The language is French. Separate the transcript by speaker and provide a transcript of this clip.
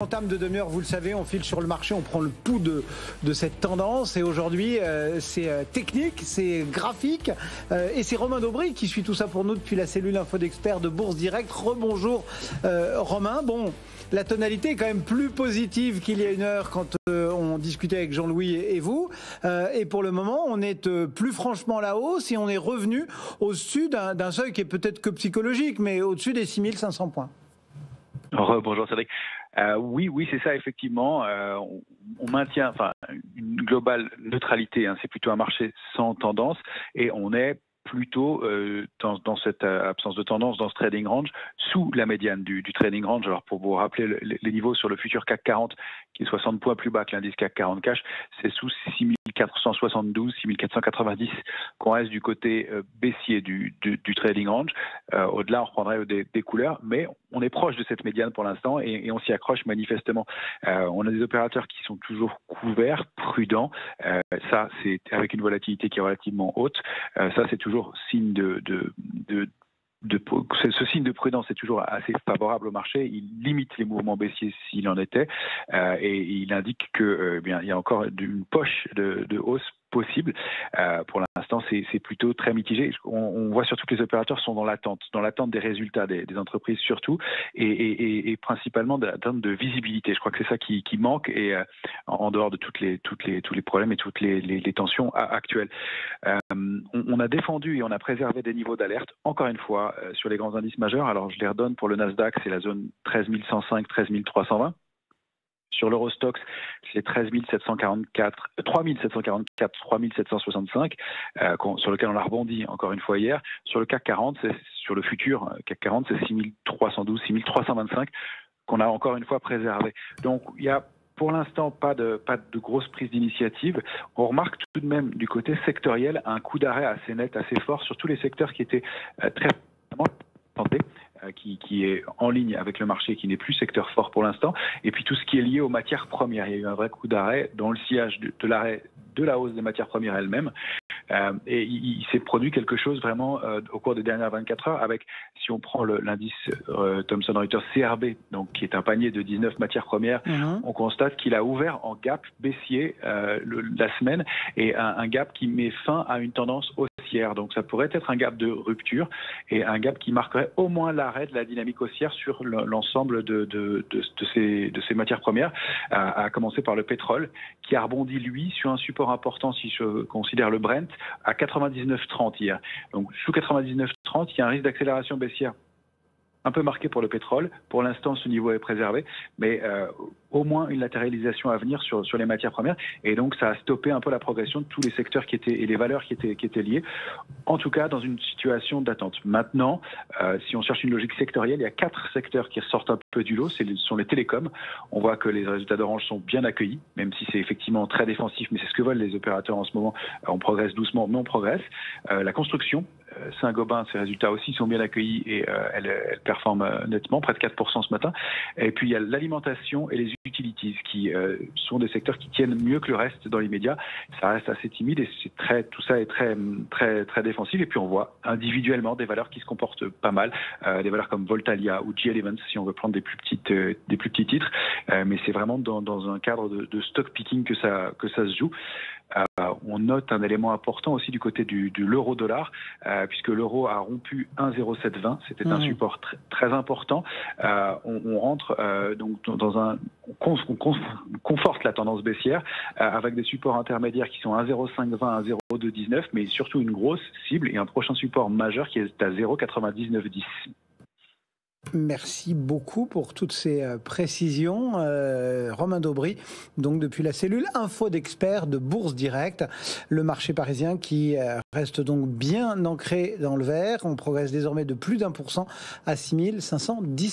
Speaker 1: En termes de demi-heure, vous le savez, on file sur le marché, on prend le pouls de cette tendance. Et aujourd'hui, c'est technique, c'est graphique. Et c'est Romain Daubry qui suit tout ça pour nous depuis la cellule Info d'Experts de Bourse Direct. Rebonjour Romain. Bon, la tonalité est quand même plus positive qu'il y a une heure quand on discutait avec Jean-Louis et vous. Et pour le moment, on est plus franchement à la hausse et on est revenu au-dessus d'un seuil qui est peut-être que psychologique, mais au-dessus des 6500 points.
Speaker 2: Bonjour Cédric. Oui, c'est ça effectivement. On maintient une globale neutralité. C'est plutôt un marché sans tendance et on est plutôt dans cette absence de tendance, dans ce trading range, sous la médiane du trading range. Alors pour vous rappeler les niveaux sur le futur CAC 40, qui est 60 points plus bas que l'indice CAC 40 Cash, c'est sous 6472, 6490 qu'on reste du côté baissier du trading range. Au-delà, on reprendrait des couleurs, mais on est proche de cette médiane pour l'instant et on s'y accroche manifestement. On a des opérateurs qui sont toujours couverts, prudents. Ça, c'est avec une volatilité qui est relativement haute. Ça, c'est toujours signe ce signe de prudence est toujours assez favorable au marché. Il limite les mouvements baissiers s'il en était, et il indique que il y a encore une poche de hausse possible. Pour l'instant, c'est plutôt très mitigé. On voit surtout que les opérateurs sont dans l'attente des résultats des entreprises surtout, et principalement d'attente de visibilité. Je crois que c'est ça qui manque, et en dehors de tous les problèmes et toutes les tensions actuelles. On a défendu et on a préservé des niveaux d'alerte, encore une fois, sur les grands indices majeurs. Alors, je les redonne pour le Nasdaq, c'est la zone 13 105, 13 320. Sur l'Eurostoxx, c'est 3744, 3765, sur lequel on a rebondi encore une fois hier. Sur le CAC 40, sur le futur CAC 40, c'est 6312, 6325 qu'on a encore une fois préservé. Donc, il y a pour l'instant pas de grosse prise d'initiative. On remarque tout de même du côté sectoriel un coup d'arrêt assez net, assez fort sur tous les secteurs qui étaient très tentés, qui est en ligne avec le marché, qui n'est plus secteur fort pour l'instant, et puis tout ce qui est lié aux matières premières. Il y a eu un vrai coup d'arrêt dans le sillage de l'arrêt de la hausse des matières premières elles-mêmes, et il s'est produit quelque chose vraiment au cours des dernières 24 heures avec, si on prend l'indice Thomson Reuters CRB, donc qui est un panier de 19 matières premières, on constate qu'il a ouvert en gap baissier la semaine, et un gap qui met fin à une tendance haussière. Donc ça pourrait être un gap de rupture et un gap qui marquerait au moins l'arrêt de la dynamique haussière sur l'ensemble de ces matières premières, à commencer par le pétrole, qui a rebondi lui sur un support important, si je considère le Brent, à 99,30 hier. Donc sous 99,30, il y a un risque d'accélération baissière un peu marqué pour le pétrole. Pour l'instant, ce niveau est préservé, mais au moins une latéralisation à venir sur les matières premières, et donc ça a stoppé un peu la progression de tous les secteurs et les valeurs qui étaient liées, en tout cas dans une situation d'attente. Maintenant, si on cherche une logique sectorielle, il y a 4 secteurs qui ressortent un peu du lot. Ce sont les télécoms. On voit que les résultats d'Orange sont bien accueillis, même si c'est effectivement très défensif, mais c'est ce que veulent les opérateurs en ce moment. On progresse doucement, mais on progresse. La construction, Saint-Gobain, ses résultats aussi sont bien accueillis, et elle performe nettement, près de 4% ce matin. Et puis il y a l'alimentation et les utilities, qui sont des secteurs qui tiennent mieux que le reste dans l'immédiat. Ça reste assez timide, et tout ça est très, très, très défensif. Et puis on voit individuellement des valeurs qui se comportent pas mal, des valeurs comme Voltalia ou G11, si on veut prendre des plus petits titres. Mais c'est vraiment dans un cadre de stock picking que ça se joue. On note un élément important aussi du côté de l'euro-dollar, puisque l'euro a rompu 1,0720. C'était un support très important. On rentre donc on conforte la tendance baissière, avec des supports intermédiaires qui sont à 0,520, à 0,219, mais surtout une grosse cible et un prochain support majeur qui est à 0,9910.
Speaker 1: Merci beaucoup pour toutes ces précisions. Romain Daubry, donc depuis la cellule Info d'Experts de Bourse Direct, le marché parisien qui reste donc bien ancré dans le vert. On progresse désormais de plus d'1% à 6510.